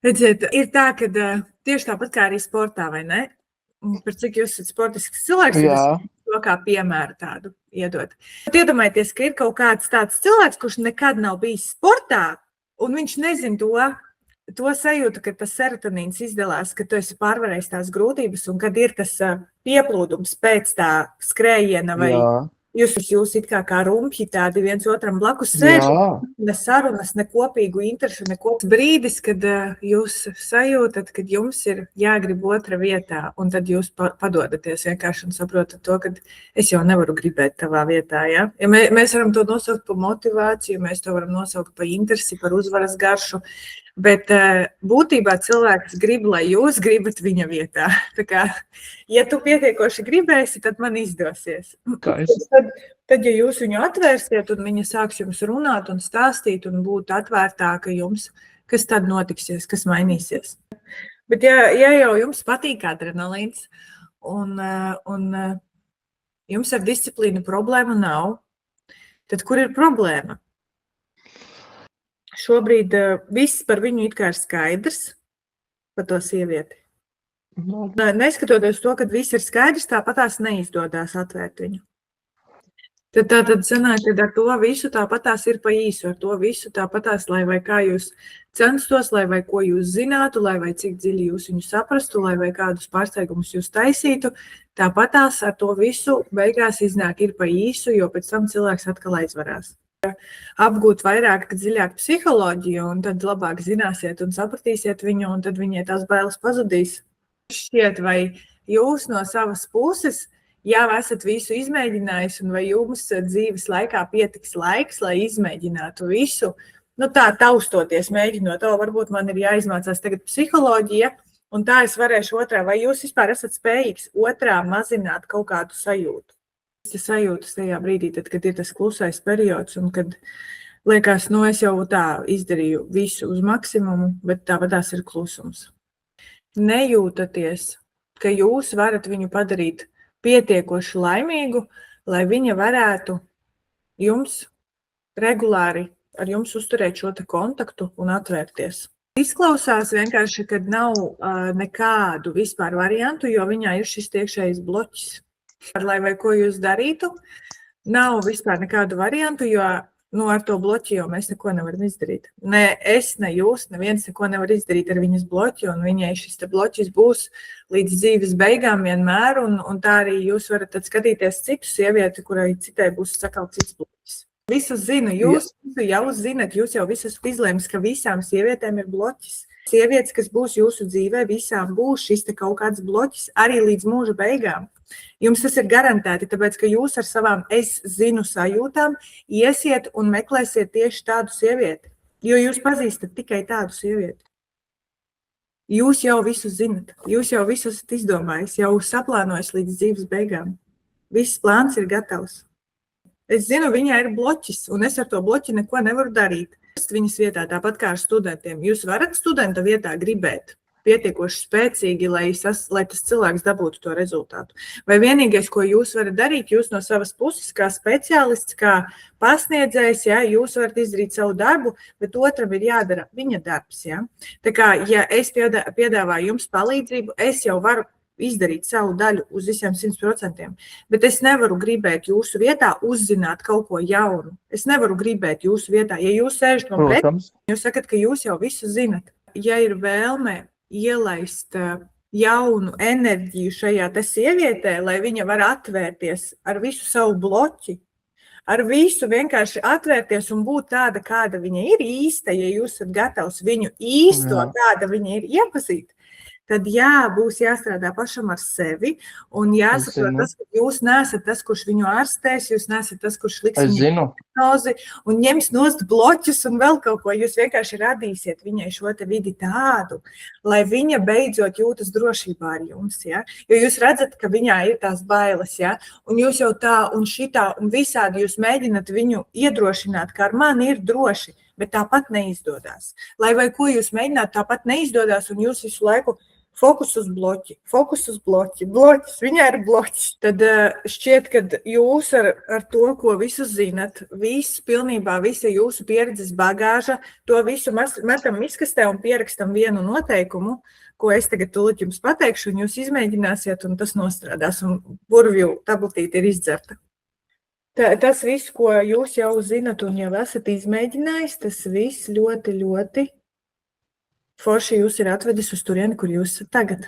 Redziet, ir tā, ka tieši tāpat kā arī sportā, vai ne? Par cik jūs esat sportisks cilvēks, tad es to kā piemēru tādu iedot. Iedomājieties, ka ir kaut kāds tāds cilvēks, kurš nekad nav bijis sportā, un viņš nezina to sajūtu, ka tas serotonīns izdalās, ka tu esi pārvarējis tās grūtības, un kad ir tas pieplūdums pēc tā skrējiena vai jūs it kā rumpļi tādi viens otram blakus sēžat, ne sarunas, ne kopīgu interešu, neko brīdis, kad jūs sajūtat, kad jums ir jāgrib otra vietā, un tad jūs padodaties vienkārši un saprotat to, ka es jau nevaru gribēt tavā vietā, ja? Ja mēs varam to nosaukt par motivāciju, mēs to varam nosaukt par interesi, par uzvaras garšu, bet būtībā cilvēks grib, lai jūs gribat viņa vietā. Tā kā, ja tu pietiekoši gribēsi, tad man izdosies. Tad, ja jūs viņu atvērsiet un viņa sāks jums runāt un stāstīt un būt atvērtāka jums, kas tad notiksies, kas mainīsies. Bet ja jau jums patīk adrenalīns un jums ar disciplīnu problēma nav, tad kur ir problēma? Šobrīd viss par viņu it kā ir skaidrs, par to sievieti. Neskatoties to, ka viss ir skaidrs, tāpatās neizdodas atvērt viņu. Tad sanāk, ka ar to visu tāpatās ir pa īsu, ar to visu tāpatās, lai vai kā jūs censtos, lai vai ko jūs zinātu, lai vai cik dziļi jūs viņu saprastu, lai vai kādus pārsteigumus jūs taisītu, tāpatās ar to visu beigās iznāk ir pa īsu, jo pēc tam cilvēks atkal aizvarās. Apgūt vairāk, dziļāk psiholoģiju, un tad labāk zināsiet un sapratīsiet viņu, un tad viņai tās bailes pazudīs. Šķiet, vai jūs no savas puses jau esat visu izmēģinājis, un vai jums dzīves laikā pietiks laiks, lai izmēģinātu visu, tā taustoties, mēģinot, varbūt man ir jāizmācās tagad psiholoģija, un tā es varēšu otrā, vai jūs vispār esat spējīgs otrā mazināt kaut kādu sajūtu. Sajūtas tajā brīdī, tad, kad ir tas klusais periods, un kad liekas, es jau tā izdarīju visu uz maksimumu, bet tāpatās ir klusums. Nejūtaties, ka jūs varat viņu padarīt pietiekoši laimīgu, lai viņa varētu jums regulāri ar jums uzturēt šo kontaktu un atvērties. Izklausās vienkārši, kad nav nekādu vispār variantu, jo viņā ir šis iekšējais bloķis. Lai vai ko jūs darītu, nav vispār nekādu variantu, jo ar to bloķi jau mēs neko nevaram izdarīt. Ne es, ne jūs, neviens neko nevar izdarīt ar viņas bloķi, un viņai šis bloķis būs līdz dzīves beigām vienmēr, un tā arī jūs varat tad skatīties citu sievieti, kurai citai būs sakal cits bloķis. Visu zinu, jūs jau zinat, jūs jau visas izlēmas, ka visām sievietēm ir bloķis. Sievietes, kas būs jūsu dzīvē, visām būs šis kaut kāds bloķis arī līdz mūža beigām. Jums tas ir garantēti, tāpēc, ka jūs ar savām es zinu sajūtām iesiet un meklēsiet tieši tādu sievieti, jo jūs pazīstat tikai tādu sievieti. Jūs jau visu zinat, jūs jau visu esat izdomājis, jau saplānojis līdz dzīves beigām. Viss plāns ir gatavs. Es zinu, viņai ir bloķis, un es ar to bloķi neko nevaru darīt. Viņas vietā, tāpat kā ar studentiem. Jūs varat studenta vietā gribēt pietiekoši spēcīgi, lai tas cilvēks dabūtu to rezultātu. Vai vienīgais, ko jūs varat darīt, jūs no savas puses, kā speciālists, kā pasniedzējs, jūs varat izdarīt savu darbu, bet otram ir jādara viņa darbs. Tā kā, ja es piedāvāju jums palīdzību, es jau varu izdarīt savu daļu uz visiem 100%, bet es nevaru gribēt jūsu vietā uzzināt kaut ko jaunu. Es nevaru gribēt jūsu vietā. Ja jūs sēžat man pretī, jūs sakat, ka jūs jau visu zinat. Ja ir vēlme ielaist jaunu enerģiju šajā sievietē, lai viņa var atvērties ar visu savu bloķi, ar visu vienkārši atvērties un būt tāda, kāda viņa ir īsta, ja jūs esat gatavs viņu īsto, kāda viņa ir iepazīt, tad būs jāstrādā pašam ar sevi un jāsaprot tas, ka jūs neesat tas, kurš viņu ārstēs, jūs neesat tas, kurš liks viņu hipnozi un ņems nost bloķus un vēl kaut ko. Jūs vienkārši radīsiet viņai šo vidi tādu, lai viņa beidzot jūtas drošībā ar jums. Jo jūs redzat, ka viņā ir tās bailes, un jūs jau tā un šitā un visādi jūs mēģināt viņu iedrošināt, ka ar mani ir droši, bet tāpat neizdodas. Lai vai ko jūs mēģināt, tāpat neizdodas un jūs visu laiku fokus uz bloķi, bloķis, viņai ir bloķis. Tad šķiet, ka jūs ar to, ko visu zinat, pilnībā visa jūsu pieredzes bagāža, to visu metam miskastē un pierakstam vienu noteikumu, ko es tagad tūlīt jums pateikšu, un jūs izmēģināsiet, un tas nostrādās, un burvju tabletīte ir izdzerta. Tas viss, ko jūs jau zinat un jau esat izmēģinājis, tas viss ļoti, ļoti forši jūs ir atvedis uz turieni, kur jūs esat tagad.